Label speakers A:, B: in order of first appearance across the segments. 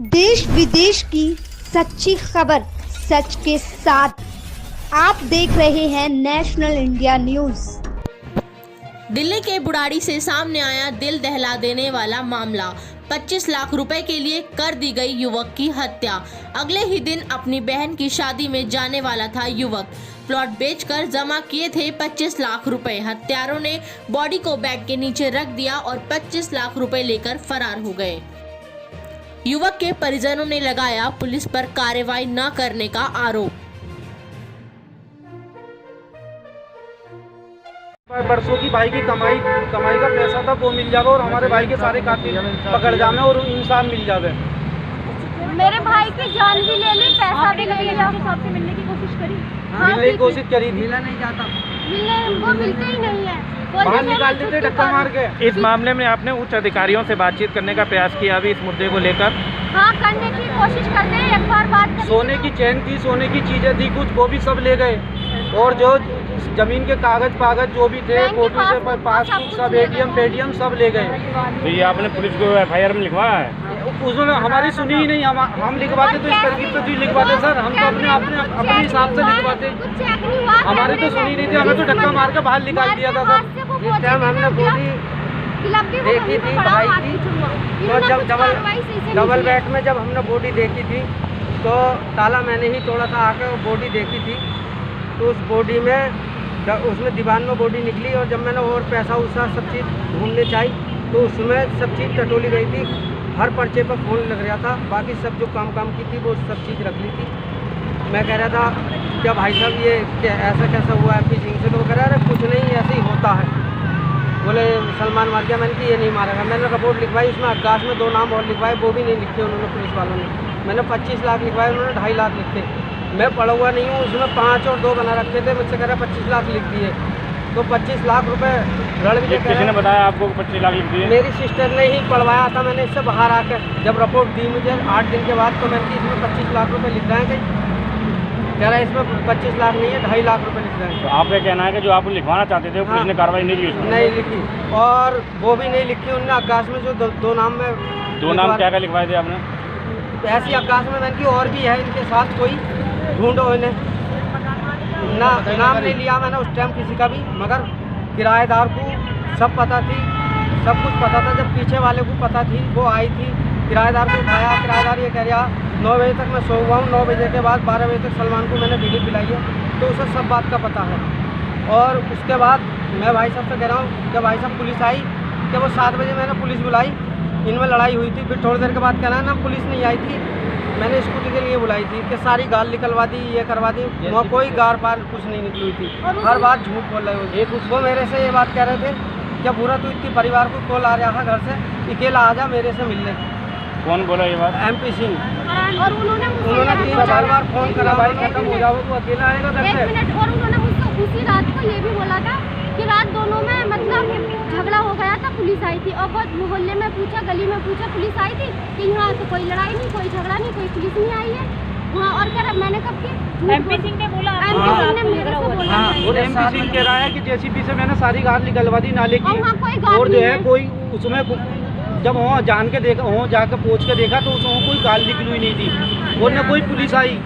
A: देश विदेश की सच्ची खबर सच के साथ आप देख रहे हैं नेशनल इंडिया न्यूज।
B: दिल्ली के बुढ़ाड़ी से सामने आया दिल दहला देने वाला मामला। 25 लाख रुपए के लिए कर दी गई युवक की हत्या। अगले ही दिन अपनी बहन की शादी में जाने वाला था युवक। प्लॉट बेचकर जमा किए थे 25 लाख रुपए। हत्यारों ने बॉडी को बैग के नीचे रख दिया और 25 लाख रुपए लेकर फरार हो गए। युवक के परिजनों ने लगाया पुलिस पर कार्रवाई न करने का आरोप।
C: बरसों की भाई की कमाई का पैसा था वो मिल जावे और हमारे भाई के सारे कातिल पकड़ जावे और इंसान मिल जावे।
D: मेरे भाई की जान भी ले ली, पैसा भी ले लिया। आपसे मिलने की कोशिश करी?
C: मिलने की कोशिश करी थी,
E: मिला नहीं जाता,
D: वो मिलते ही नहीं है,
C: बाहर निकाल देते धक्का मार के।
F: इस मामले में आपने उच्च अधिकारियों से बातचीत करने का प्रयास किया अभी इस मुद्दे को लेकर?
D: हाँ, करने की कोशिश करते हैं, एक बार बात करें।
C: सोने की चैन थी, सोने की चीजें थी कुछ, वो भी सब ले गए और जो जमीन के कागज जो भी थे, फोटो से पासबुक सब, एटीएम पेटीएम सब ले गए।
F: तो ये आपने पुलिस को FIR में लिखवाया है?
C: उसने हमारी सुनी ही नहीं। हम लिखवाते तो इस तरकीब से लिखवाते सर, हम तो अपने हिसाब से लिखवाते। हमारी तो सुनी नहीं थी, हमें तो धक्का मार के बाहर निकाल दिया था सर।
E: जिस टाइम हमने बॉडी देखी थी भाई की, तो जब डबल बेड में जब हमने बॉडी देखी थी तो ताला मैंने ही तोड़ा था, आके बॉडी देखी थी तो उस बॉडी में उसमें दीवार में बॉडी निकली और जब मैंने और पैसा उसा सब चीज़ ढूंढने चाहिए तो उसमें सब चीज़ टटोली गई थी। हर पर्चे पर फ़ोन लग रहा था, बाकी सब जो काम की थी वो सब चीज़ रख ली थी। मैं कह रहा था क्या भाई साहब ये ऐसा कैसा हुआ MP सिंह से? तो वो कह रहा है कुछ नहीं, ऐसे ही होता है। बोले सलमान मार गया। मैंने कि ये नहीं मारेगा। मैंने रिपोर्ट लिखवाई, उसमें आकाश में 2 नाम और लिखवाए, वो भी नहीं लिखे उन्होंने पुलिस वालों ने। मैंने 25 लाख लिखवाए, उन्होंने 2.5 लाख लिखे। मैं पढ़ा हुआ नहीं हूँ, उसमें 5 और 2 बना रखे थे, मुझसे कह रहा 25 लाख लिख दिए। तो 25 लाख रुपए
F: किसी ने बताया आपको 25 लाख लिख दिए?
E: मेरी सिस्टर ने ही पढ़वाया था। मैंने इससे बाहर आकर जब रिपोर्ट दी मुझे 8 दिन के बाद, तो मैंने इसमें 25 लाख रुपए लिख रहे हैं। कह रहा है इसमें 25 लाख नहीं है, 2.5 लाख रुपए लिख रहे हैं।
F: तो आप ये कहना है कि जो आप लिखवाना चाहते थे पुलिस ने कार्रवाई नहीं की उसमें?
E: नहीं लिखी, और वो भी नहीं लिखी उन्होंने। आकाश में जो दो नाम में
F: 2 नाम क्या लिखवाए थे आपने?
E: ऐसी आकाश में मैंने की और भी है इनके साथ, कोई ढूंढो इन्हें। नाम नहीं लिया मैंने उस टाइम किसी का भी, मगर किराएदार को सब पता थी, सब कुछ पता था। जब पीछे वाले को पता थी, वो आई थी, किराएदार को उठाया। किराएदार ये कह रहा 9 बजे तक मैं सो हुआ हूँ, 9 बजे के बाद 12 बजे तक सलमान को मैंने बीड़ी पिलाई है, तो उसे सब बात का पता है। और उसके बाद मैं भाई साहब से कह रहा हूँ कि भाई साहब पुलिस आई, कि वो 7 बजे मैंने पुलिस बुलाई, इनमें लड़ाई हुई थी। फिर थोड़ी देर के बाद कहना ना पुलिस नहीं आई थी, मैंने स्कूटी के लिए बुलाई थी कि सारी गाल निकलवा दी, ये करवा दी। वहाँ कोई गार पार कुछ नहीं निकली हुई थी, हर बात झूठ बोल रहे हो। वो मेरे से ये बात कह रहे थे क्या बुरा तू इतनी परिवार को कॉल आ रहा था घर से, अकेला आ जा मेरे से मिलने।
F: कौन बोला ये बात?
E: MP सिंह।
D: और उन्होंने
E: 3-4 बार फ़ोन करा, भाई खत्म हो जाओ, तू अकेला आएगा घर से।
D: 1 मिनट। और उन्होंने मुझसे उसी रात को ये भी बोला था कि रात दोनों में मतलब झगड़ा हो गया था, पुलिस आई थी। और बहुत मोहल्ले में पूछा, गली में पूछा, पुलिस आई थी कि यहाँ तो कोई लड़ाई नहीं, कोई झगड़ा नहीं, कोई पुलिस नहीं आई है वहाँ। और क्या मैंने कब की MP सिंह ने बोला, MP सिंह ने मेरे से बोला।
C: वो MP सिंह कह रहा है कि JCB से मैंने सारी गार निकलवा दी नाले की,
D: और
C: जो है कोई उसमें जब वहाँ जान के देखा, वहाँ जाकर पूछ के देखा तो उसमें कोई गाल निकली हुई नहीं थी। और न कोई पुलिस आई,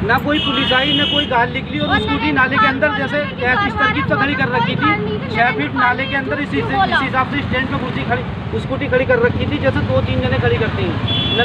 C: ना कोई पुलिस आई, न कोई गाल निकली। और स्कूटी नाले के अंदर जैसे इस तरकीब से खड़ी कर रखी थी, 6 फीट नाले के अंदर इस हिसाब से स्टैंड पे कुर्सी खड़ी स्कूटी खड़ी कर रखी थी, जैसे 2-3 जने खड़ी करते हैं।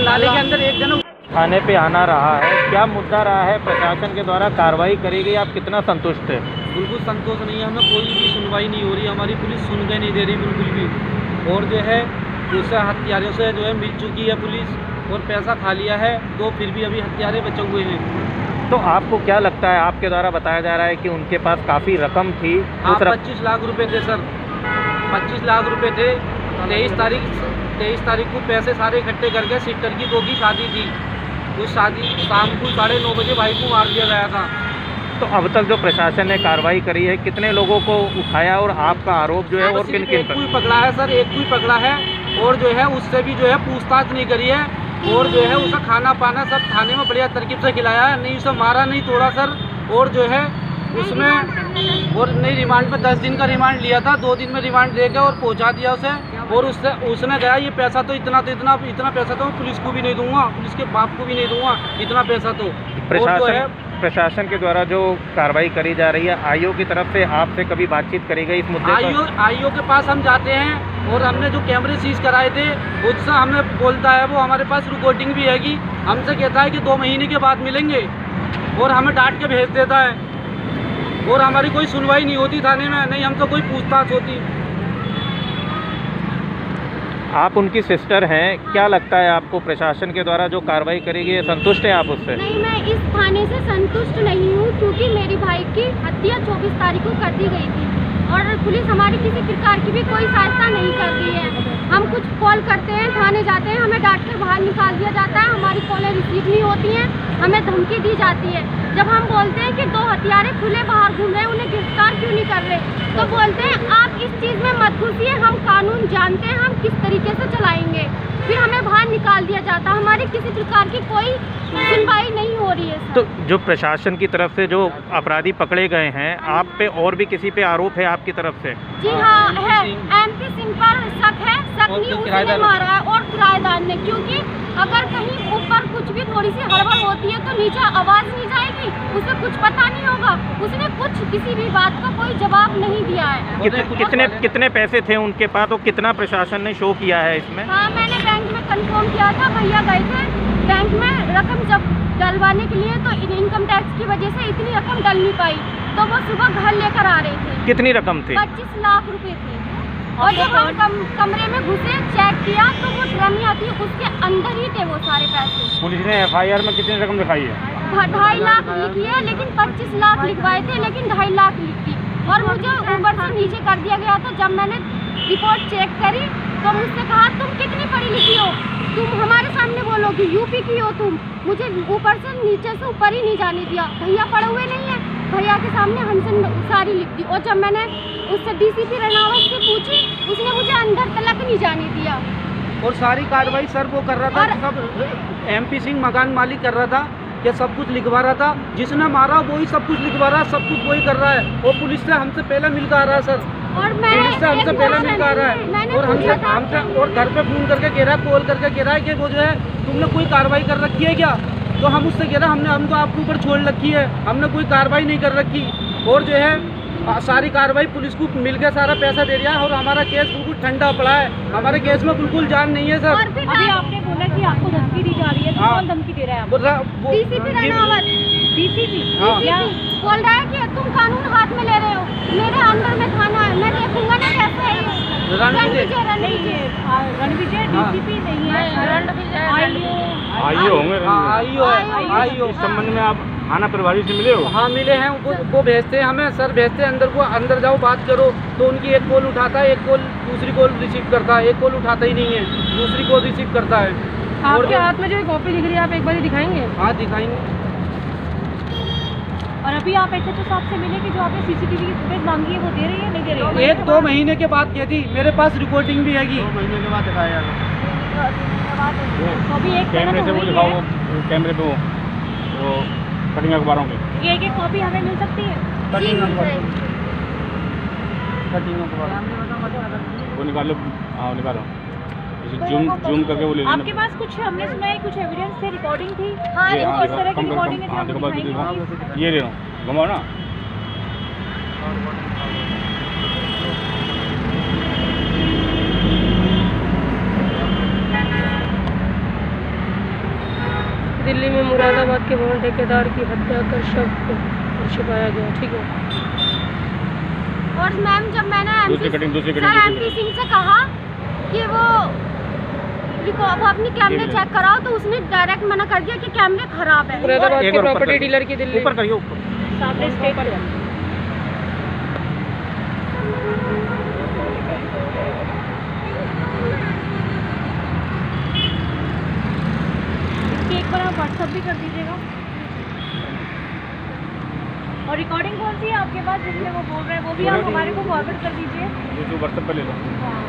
C: नाले के अंदर एक जना
F: थाने पे आना रहा है, क्या मुद्दा रहा है? प्रशासन के द्वारा कार्रवाई करी गई, आप कितना संतुष्ट है?
C: बिल्कुल संतोष नहीं है, हमें कोई भी सुनवाई नहीं हो रही, हमारी पुलिस सुन के नहीं दे रही बिल्कुल भी। और जो है दूसरे हत्यारों से जो है मिल चुकी है पुलिस और पैसा खा लिया है, तो फिर भी अभी हत्यारे बचे हुए हैं।
F: तो आपको क्या लगता है, आपके द्वारा बताया जा रहा है कि उनके पास काफ़ी रकम थी?
C: 25 लाख रुपए थे सर, 25 लाख रुपए थे। 23 तारीख को पैसे सारे इकट्ठे करके सिस्टर की 2 की शादी थी। उस शादी शाम को 9:30 बजे भाई को मार दिया गया था।
F: तो अब तक जो प्रशासन ने कार्रवाई करी है, कितने लोगों को उठाया और आपका आरोप जो है और किन किन
C: पर? एक को पकड़ा है सर, एक को पकड़ा है, और जो है उससे भी जो है पूछताछ नहीं करी है। और जो है उसे खाना पाना सब थाने में बढ़िया तरकीब से खिलाया है, नहीं उसे मारा नहीं तोड़ा सर। और जो है उसमें और नहीं रिमांड पे 10 दिन का रिमांड लिया था, 2 दिन में रिमांड दे के और पहुंचा दिया उसे। और उसने कहा ये पैसा तो इतना पैसा तो मैं पुलिस को भी नहीं दूंगा, पुलिस के बाप को भी नहीं दूंगा, इतना पैसा तो।
F: प्रशासन के द्वारा जो कार्रवाई करी जा रही है, आईओ की तरफ से आपसे कभी बातचीत करी गई इस मुद्दे पर?
C: आईओ के पास हम जाते हैं और हमने जो कैमरे सीज कराए थे उससे हमें बोलता है, वो हमारे पास रिकॉर्डिंग भी है कि हमसे कहता है कि 2 महीने के बाद मिलेंगे और हमें डांट के भेज देता है और हमारी कोई सुनवाई नहीं होती थाने में, नहीं हमसे कोई पूछताछ होती।
F: आप उनकी सिस्टर हैं, क्या लगता है आपको प्रशासन के द्वारा जो कार्रवाई करी गई है, संतुष्ट है आप उससे?
D: नहीं, मैं इस थाने से संतुष्ट नहीं हूँ, क्योंकि मेरी भाई की हत्या 24 तारीख को कर दी गई थी और पुलिस हमारी किसी प्रकार की भी कोई सहायता नहीं कर रही है। हम कुछ कॉल करते हैं, थाने जाते हैं, हमें डांट कर बाहर निकाल दिया जाता है, हमारी कॉलें रिसीव नहीं होती हैं, हमें धमकी दी जाती है। जब हम बोलते हैं कि 2 हत्यारे खुले बाहर घूम रहे हैं, उन्हें गिरफ्तार क्यों नहीं कर रहे, तो बोलते हैं आप इस चीज़ में मत घुसिए, हम कानून जानते हैं, हम किस तरीके से चलाएंगे। फिर हमें बाहर निकाल दिया जाता है, हमारी किसी प्रकार की कोई सुनवाई नहीं हो रही है सर।
F: तो जो प्रशासन की तरफ से जो अपराधी पकड़े गए हैं, आप पे और भी किसी पे आरोप है आपकी तरफ से?
D: जी हाँ है, MP सिंह पर शक है, शक नहीं उसने मारा है और किराएदार ने, क्योंकि अगर कहीं ऊपर कुछ भी थोड़ी सी हड़बड़ होती है तो नीचे आवाज़ नहीं जाएगी, उसे कुछ पता नहीं होगा, उसने कुछ किसी भी बात का कोई जवाब नहीं दिया है।
F: कितने पैसे थे उनके पास और कितना प्रशासन ने शो किया है इसमें?
D: हाँ, मैंने बैंक में कंफर्म किया था, भैया गए थे बैंक में रकम जब डलवाने के लिए, तो इनकम टैक्स की वजह से इतनी रकम डल नहीं पाई, तो वो सुबह घर लेकर आ रहे थे।
F: कितनी रकम थी?
D: 25 लाख रुपए थी। और जब हम कमरे में घुसे, चेक किया, तो वो ड्रमिया थी, उसके अंदर ही थे वो सारे पैसे।
F: पुलिस ने FIR में कितनी रकम लिखाई है?
D: 2.5 लाख लिखी है, लेकिन 25 लाख लिखवाए थे, लेकिन 2.5 लाख लिखी और मुझे ऊपर से नीचे कर दिया गया था। जब मैंने रिपोर्ट चेक करी तो मुझसे कहा तुम कितनी पढ़ी लिखी हो, तुम हमारे सामने बोलो कि यूपी की हो तुम। मुझे ऊपर से नीचे से ऊपर ही नहीं जाने दिया। भैया पढ़े हुए नहीं है, भैया के सामने हमसे सारी लिख दी। और जब मैंने उससे DCP रनावत से पूछी, उसने मुझे अंदर तलक नहीं जाने दिया।
C: और सारी कार्रवाई सर वो कर रहा था, सब MP सिंह मकान मालिक कर रहा था, कि सब कुछ लिखवा रहा था, जिसने मारा वही सब कुछ लिखवा रहा है, सब कुछ वही कर रहा है। और पुलिस से हमसे पहले मिलकर आ रहा है सर,
D: और
C: पुलिस से हमसे पहले मिलकर आ रहा है और हमसे और घर पे फोन करके कह रहा है, कॉल करके कह रहा है कि वो जो है तुमने कोई कार्रवाई कर रखी है क्या? तो हम उससे कह रहे हैं हमने आपके ऊपर छोड़ रखी है, हमने कोई कार्रवाई नहीं कर रखी। और जो है सारी कार्रवाई पुलिस को मिलकर सारा पैसा दे दिया है और हमारा केस बिल्कुल ठंडा पड़ा है, हमारे केस में बिल्कुल जान नहीं है सर।
D: अभी आपने बोला कि आपको धमकी दी जा रही है, तो कौन धमकी दे रहा है? DCP रनावत, DCP बोल रहा है कि तुम कानून हाथ में ले रहे हो, मेरे अंदर में थाना है, मैं देखूंगा ना कैसे है। रणविजय DCP नहीं है,
F: आईओ होंगे।
C: आईओ
F: इस संबंध में आप थाना प्रभारी से मिले हो?
C: हाँ मिले हैं, वो भेजते हैं हमें, सर भेजते हैं अंदर को, अंदर जाओ बात करो, तो उनकी एक कॉल उठाता है, एक कॉल दूसरी कॉल रिसीव करता है, एक कॉल उठाता ही नहीं है, दूसरी कॉल रिसीव करता है।
G: आपके हाथ में जो कॉपी दिख रही है, आप एक बार दिखाएंगे?
C: हाँ दिखाएंगे।
G: और अभी आप SHO साहब से मिले कि जो आपने CCTV की फुटेज मांगी है वो दे रही है, नहीं दे रही है?
C: 1-2 महीने के बाद कहती, मेरे पास रिकॉर्डिंग भी हैगी। 2 महीने के बाद दिखाया
G: तो अभी एक
F: कैमरे से वो दिखाओ, कैमरे पे वो कटिंग अखबारों की
G: एक कॉपी हमें मिल सकती है?
C: कटिंग अखबार
F: वो निकालो। हाँ निकालो, जूम करके वो ले लेना।
G: आपके पास कुछ, हमने सुना है कुछ एविडेंस थे, रिकॉर्डिंग थी?
D: हाँ,
F: ये हाँ,
G: इस तरह की रिकॉर्डिंग है जो
F: हाँ,
G: आपको दिखाएंगे?
F: ये ले रहा हूँ, घुमाओ ना।
G: दिल्ली में मुरादाबाद के भवन ठेकेदार की हत्या कर शव को छिपाया गया। ठीक है।
D: और मैम जब मैंने
F: दूसरी कटिंग
D: MP सिंह से कहा कि वो अपनी कैमरे चेक कराओ, तो उसने डायरेक्ट मना कर दिया कि कैमरे खराब है।
G: मुरादाबाद के प्रॉपर्टी डीलर की दिल्ली
F: ऊपर करिए, ऊपर
G: सामने स्टेट पर एक बार आप WhatsApp भी कर दीजिएगा। और रिकॉर्डिंग कौन सी है आपके पास जिसमें वो बोल रहे हैं, वो भी आप हमारे को फॉरवर्ड कर दीजिए।
F: जो WhatsApp पे ले लो।
G: हाँ।